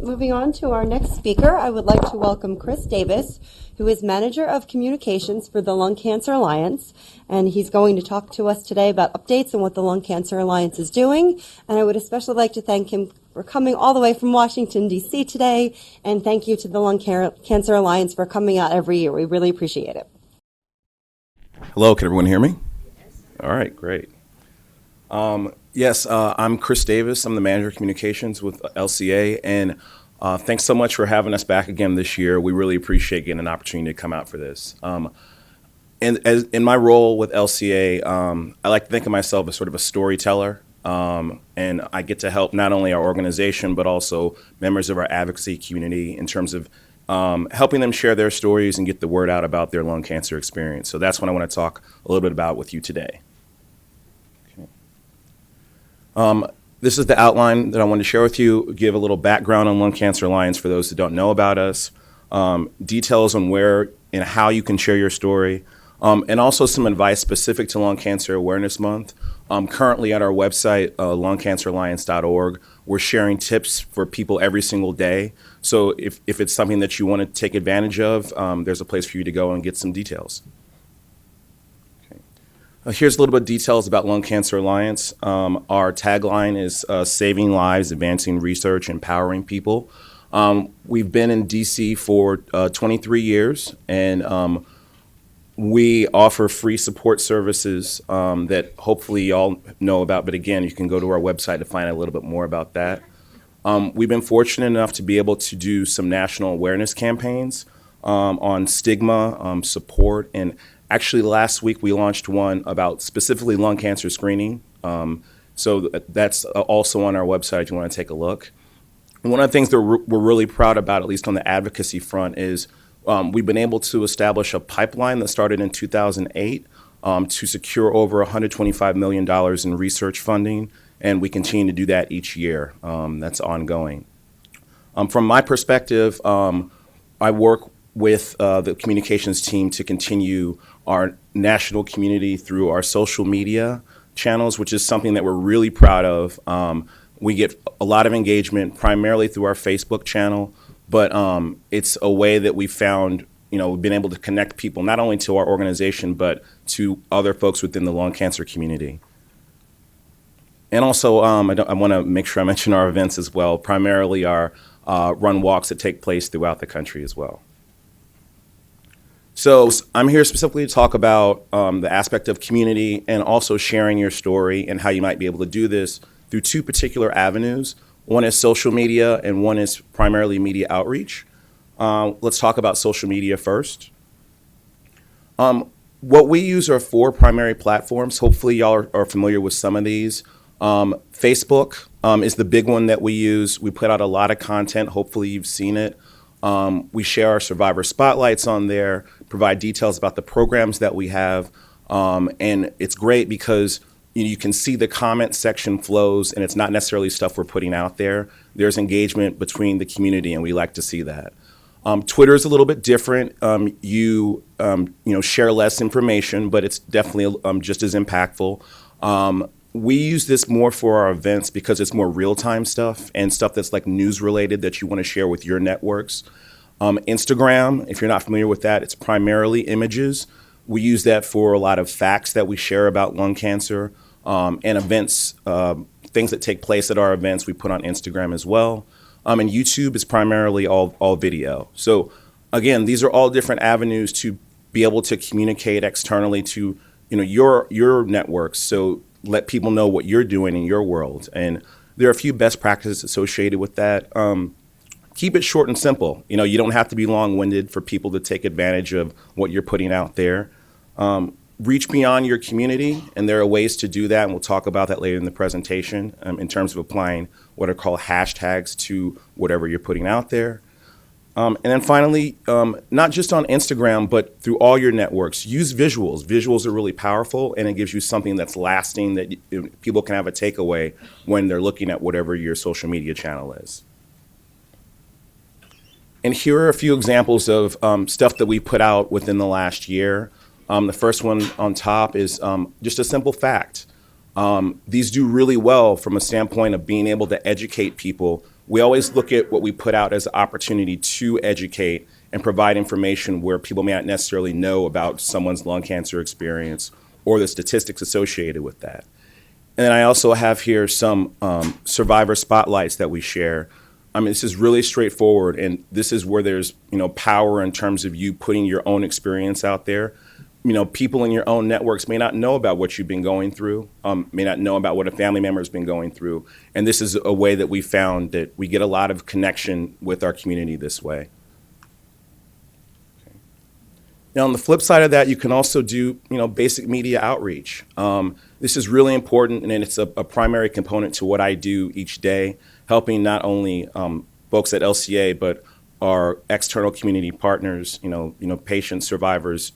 Moving on to our next speaker, I would like to welcome Chris Davis, who is Manager of Communications for the Lung Cancer Alliance, and he's going to talk to us today about updates on what the Lung Cancer Alliance is doing. And I would especially like to thank him for coming all the way from Washington, D.C. today, and thank you to the Lung Cancer Alliance for coming out every year. We really appreciate it. Hello, can everyone hear me? Yes. All right, great. Yes, I'm Chris Davis. I'm the Manager of Communications with LCA, and thanks so much for having us back again this year. We really appreciate getting an opportunity to come out for this. And in my role with LCA, I like to think of myself as sort of a storyteller, and I get to help not only our organization, but also members of our advocacy community in terms of helping them share their stories and get the word out about their lung cancer experience. So that's what I want to talk a little bit about with you today. This is the outline that I wanted to share with you, give a little background on Lung Cancer Alliance for those that don't know about us, details on where and how you can share your story, and also some advice specific to Lung Cancer Awareness Month. Currently at our website, lungcanceralliance.org, we're sharing tips for people every single day. So if it's something that you want to take advantage of, there's a place for you to go and get some details. Here's a little bit of details about Lung Cancer Alliance. Our tagline is saving lives, advancing research, empowering people. We've been in DC for 23 years, and we offer free support services that hopefully you all know about, but again, you can go to our website to find out a little bit more about that. We've been fortunate enough to be able to do some national awareness campaigns on stigma, support, and actually, last week we launched one about specifically lung cancer screening. So that's also on our website if you want to take a look. And one of the things that we're really proud about, at least on the advocacy front, is we've been able to establish a pipeline that started in 2008 to secure over $125 million in research funding, and we continue to do that each year. That's ongoing. From my perspective, I work with the communications team to continue our national community through our social media channels, which is something that we're really proud of. We get a lot of engagement primarily through our Facebook channel, but it's a way that we found, we've been able to connect people not only to our organization, but to other folks within the lung cancer community. And also, I want to make sure I mention our events as well, primarily our run walks that take place throughout the country as well. So I'm here specifically to talk about the aspect of community and also sharing your story and how you might be able to do this through two particular avenues. One is social media and one is primarily media outreach. Let's talk about social media first. What we use are four primary platforms. Hopefully y'all are familiar with some of these. Facebook is the big one that we use. We put out a lot of content. Hopefully you've seen it. We share our survivor spotlights on there, provide details about the programs that we have, and it's great because you can see the comment section flows, and it's not necessarily stuff we're putting out there. There's engagement between the community, and we like to see that. Twitter is a little bit different. You share less information, but it's definitely just as impactful. We use this more for our events because it's more real-time stuff and stuff that's like news-related that you want to share with your networks. Instagram, if you're not familiar with that, it's primarily images. We use that for a lot of facts that we share about lung cancer and events, things that take place at our events we put on Instagram as well. And YouTube is primarily all video. So again, these are all different avenues to be able to communicate externally to your networks. So let people know what you're doing in your world. And there are a few best practices associated with that. Keep it short and simple. You don't have to be long-winded for people to take advantage of what you're putting out there. Reach beyond your community, and there are ways to do that, and we'll talk about that later in the presentation in terms of applying what are called hashtags to whatever you're putting out there. And then finally, not just on Instagram, but through all your networks, use visuals. Visuals are really powerful, and it gives you something that's lasting that people can have a takeaway when they're looking at whatever your social media channel is. And here are a few examples of stuff that we put out within the last year. The first one on top is just a simple fact. These do really well from a standpoint of being able to educate people we always look at what we put out as an opportunity to educate and provide information where people may not necessarily know about someone's lung cancer experience or the statistics associated with that. And then I also have here some survivor spotlights that we share. I mean, this is really straightforward, and this is where there's, power in terms of you putting your own experience out there. People in your own networks may not know about what you've been going through, may not know about what a family member has been going through. And this is a way that we found that we get a lot of connection with our community this way. Now, on the flip side of that, you can also do, basic media outreach. This is really important, and it's a primary component to what I do each day, helping not only folks at LCA, but our external community partners, patients, survivors,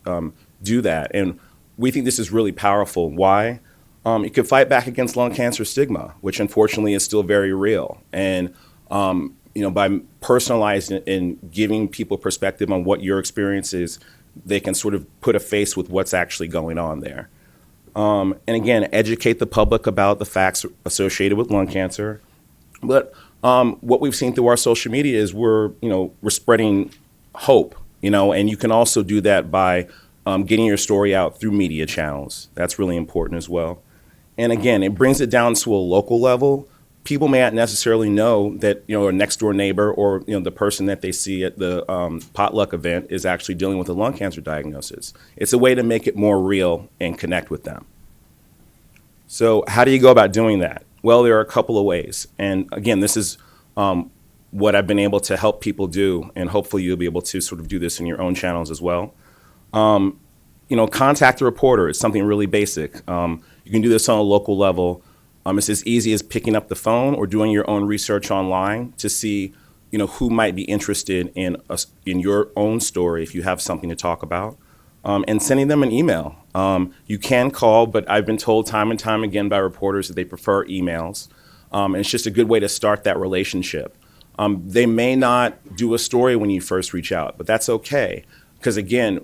do that. And we think this is really powerful. Why? It could fight back against lung cancer stigma, which unfortunately is still very real. And by personalizing and giving people perspective on what your experience is, they can sort of put a face with what's actually going on there. And again, educate the public about the facts associated with lung cancer. But what we've seen through our social media is we're spreading hope, and you can also do that by getting your story out through media channels. That's really important as well. And again, it brings it down to a local level. People may not necessarily know that a next door neighbor or the person that they see at the potluck event is actually dealing with a lung cancer diagnosis. It's a way to make it more real and connect with them. So how do you go about doing that? Well, there are a couple of ways. And again, this is what I've been able to help people do, and hopefully you'll be able to sort of do this in your own channels as well. Contact a reporter is something really basic. You can do this on a local level. It's as easy as picking up the phone or doing your own research online to see, who might be interested in your own story if you have something to talk about, and sending them an email. You can call, but I've been told time and time again by reporters that they prefer emails. And it's just a good way to start that relationship. They may not do a story when you first reach out, but that's okay. Because again,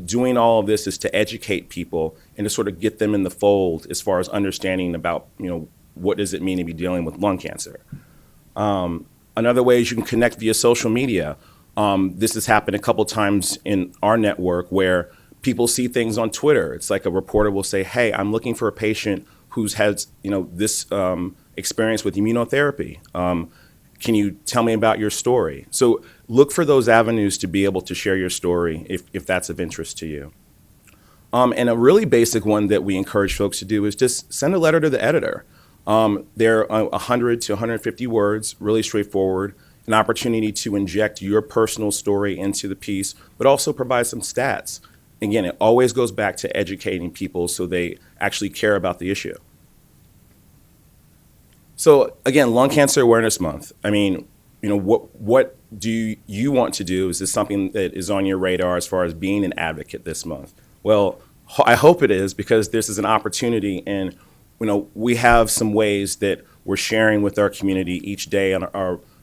doing all of this is to educate people and to sort of get them in the fold as far as understanding about, what does it mean to be dealing with lung cancer. Another way is you can connect via social media. This has happened a couple times in our network where people see things on Twitter. It's like a reporter will say, hey, I'm looking for a patient who's had, this experience with immunotherapy. Can you tell me about your story? So look for those avenues to be able to share your story if that's of interest to you. And a really basic one that we encourage folks to do is just send a letter to the editor. They're 100 to 150 words, really straightforward, an opportunity to inject your personal story into the piece, but also provide some stats. Again, it always goes back to educating people so they actually care about the issue. So again, Lung Cancer Awareness Month. I mean, what do you want to do? Is this something that is on your radar as far as being an advocate this month? Well, I hope it is, because this is an opportunity, and we have some ways that we're sharing with our community each day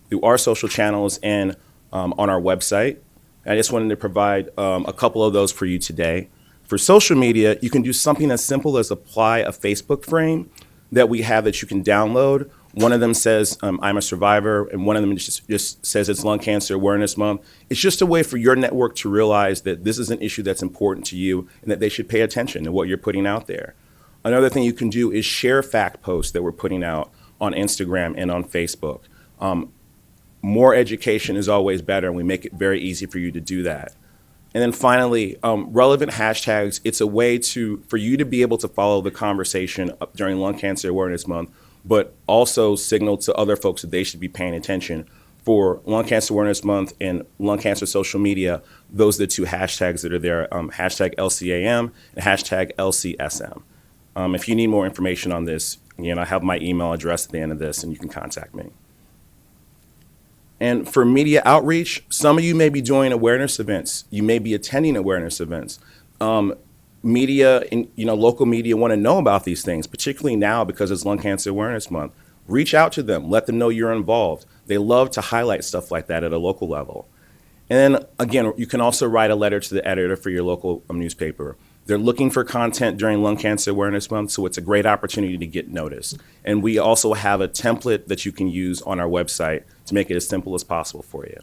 through our social channels and on our website. I just wanted to provide a couple of those for you today. For social media, you can do something as simple as apply a Facebook frame that we have that you can download. One of them says, I'm a survivor, and one of them just says it's Lung Cancer Awareness Month. It's just a way for your network to realize that this is an issue that's important to you and that they should pay attention to what you're putting out there. Another thing you can do is share fact posts that we're putting out on Instagram and on Facebook. More education is always better, and we make it very easy for you to do that. And then finally, relevant hashtags. It's a way for you to be able to follow the conversation during Lung Cancer Awareness Month, but also signal to other folks that they should be paying attention. For Lung Cancer Awareness Month and lung cancer social media, those are the two hashtags that are there, hashtag LCAM and hashtag LCSM. If you need more information on this, again, I have my email address at the end of this, and you can contact me. And for media outreach, some of you may be doing awareness events. You may be attending awareness events. Media, local media want to know about these things, particularly now because it's Lung Cancer Awareness Month. Reach out to them. Let them know you're involved. They love to highlight stuff like that at a local level. And then, again, you can also write a letter to the editor for your local newspaper. They're looking for content during Lung Cancer Awareness Month, so it's a great opportunity to get noticed. And we also have a template that you can use on our website to make it as simple as possible for you.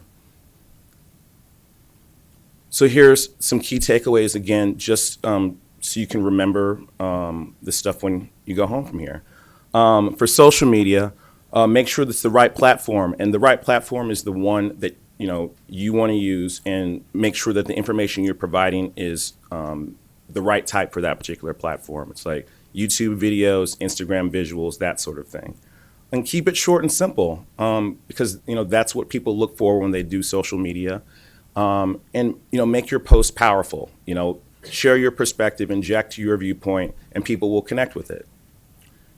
So here's some key takeaways, again, just so you can remember this stuff when you go home from here. For social media, make sure that's the right platform, and the right platform is the one that you want to use, and make sure that the information you're providing is the right type for that particular platform. It's like YouTube videos, Instagram visuals, that sort of thing. And keep it short and simple, because that's what people look for when they do social media. And make your post powerful. Share your perspective, inject your viewpoint, and people will connect with it.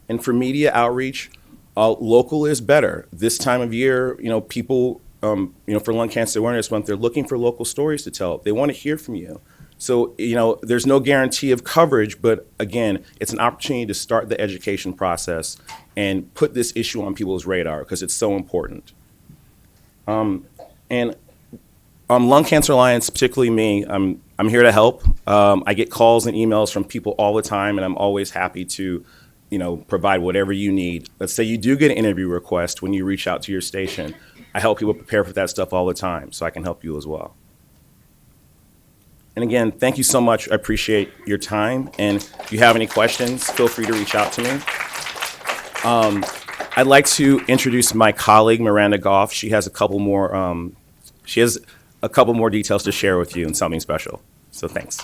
And for media outreach, local is better. This time of year, people, for Lung Cancer Awareness Month, they're looking for local stories to tell. They want to hear from you. So, there's no guarantee of coverage, but again, it's an opportunity to start the education process and put this issue on people's radar because it's so important. And Lung Cancer Alliance, particularly me, I'm here to help. I get calls and emails from people all the time, and I'm always happy to, provide whatever you need. Let's say you do get an interview request when you reach out to your station. I help people prepare for that stuff all the time, so I can help you as well. And again, thank you so much. I appreciate your time. And if you have any questions, feel free to reach out to me. I'd like to introduce my colleague, Miranda Goff. She has a couple more details to share with you and something special. So thanks.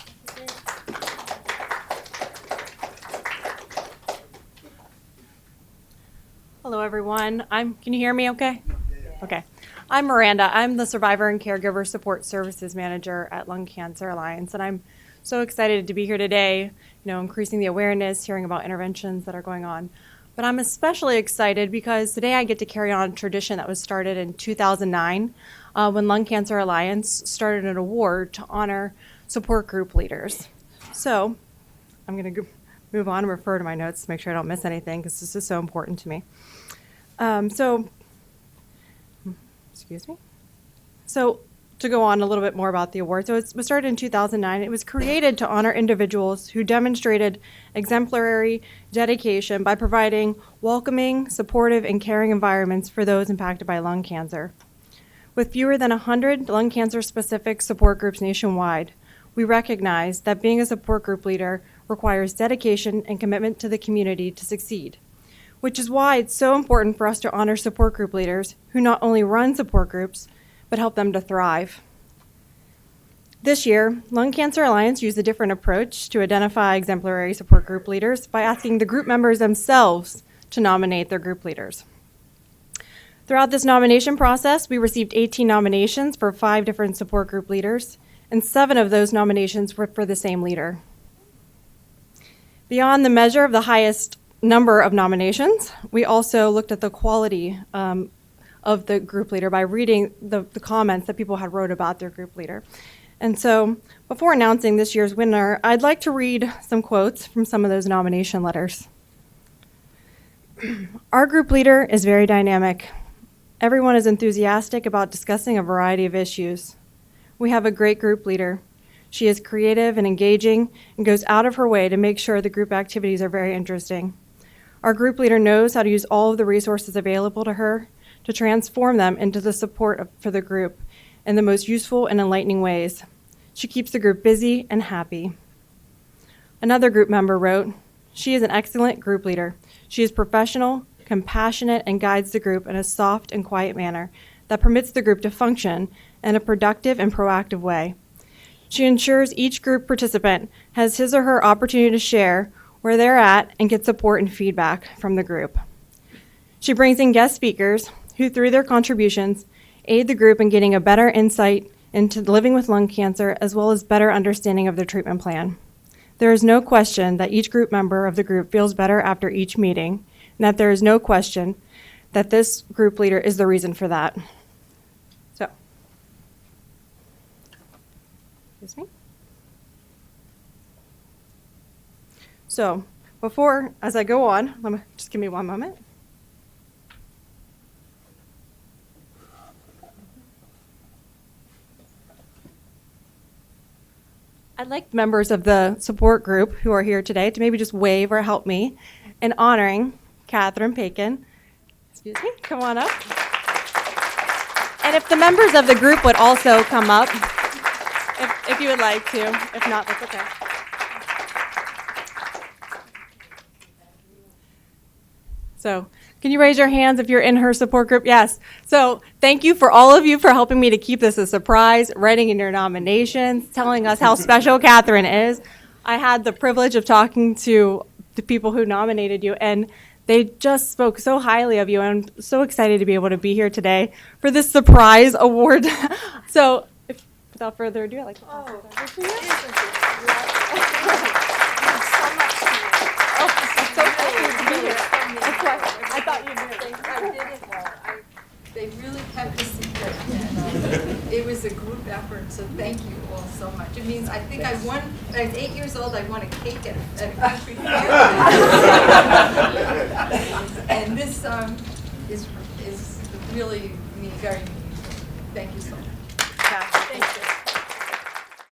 Hello, everyone. Can you hear me okay? Okay. I'm Miranda. I'm the Survivor and Caregiver Support Services Manager at Lung Cancer Alliance, and I'm so excited to be here today, increasing the awareness, hearing about interventions that are going on. But I'm especially excited because today I get to carry on a tradition that was started in 2009 when Lung Cancer Alliance started an award to honor support group leaders. So I'm going to move on and refer to my notes to make sure I don't miss anything because this is so important to me. So to go on a little bit more about the award. So it was started in 2009. It was created to honor individuals who demonstrated exemplary dedication by providing welcoming, supportive, and caring environments for those impacted by lung cancer. With fewer than 100 lung cancer-specific support groups nationwide, we recognize that being a support group leader requires dedication and commitment to the community to succeed, which is why it's so important for us to honor support group leaders who not only run support groups, but help them to thrive. This year, Lung Cancer Alliance used a different approach to identify exemplary support group leaders by asking the group members themselves to nominate their group leaders. Throughout this nomination process, we received 18 nominations for 5 different support group leaders, and 7 of those nominations were for the same leader. Beyond the measure of the highest number of nominations, we also looked at the quality of the group leader by reading the comments that people had wrote about their group leader. And so before announcing this year's winner, I'd like to read some quotes from some of those nomination letters. Our group leader is very dynamic. Everyone is enthusiastic about discussing a variety of issues. We have a great group leader. She is creative and engaging and goes out of her way to make sure the group activities are very interesting. Our group leader knows how to use all of the resources available to her to transform them into the support for the group in the most useful and enlightening ways. She keeps the group busy and happy. Another group member wrote, "She is an excellent group leader. She is professional, compassionate, and guides the group in a soft and quiet manner that permits the group to function in a productive and proactive way. She ensures each group participant has his or her opportunity to share where they're at and get support and feedback from the group. She brings in guest speakers who, through their contributions, aid the group in getting a better insight into living with lung cancer as well as better understanding of their treatment plan. There is no question that each group member of the group feels better after each meeting, and that there is no question that this group leader is the reason for that." So, as I go on, just give me one moment. I'd like members of the support group who are here today to maybe just wave or help me in honoring Catherine Paikin. Excuse me, come on up. And if the members of the group would also come up, if you would like to. If not, that's okay. So can you raise your hands if you're in her support group? Yes. So thank you for all of you for helping me to keep this a surprise, writing in your nominations, telling us how special Catherine is. I had the privilege of talking to the people who nominated you, and they just spoke so highly of you. And I'm so excited to be able to be here today for this surprise award. So without further ado, I'd like to pass it over to you. So happy to be here. That's why I thought you did. I did it well. They really kept the secret, and it was a group effort, so thank you all so much. It means, I think I won, when I was 8 years old, I won a cake at a country fair. And this is really very meaningful. Thank you so much.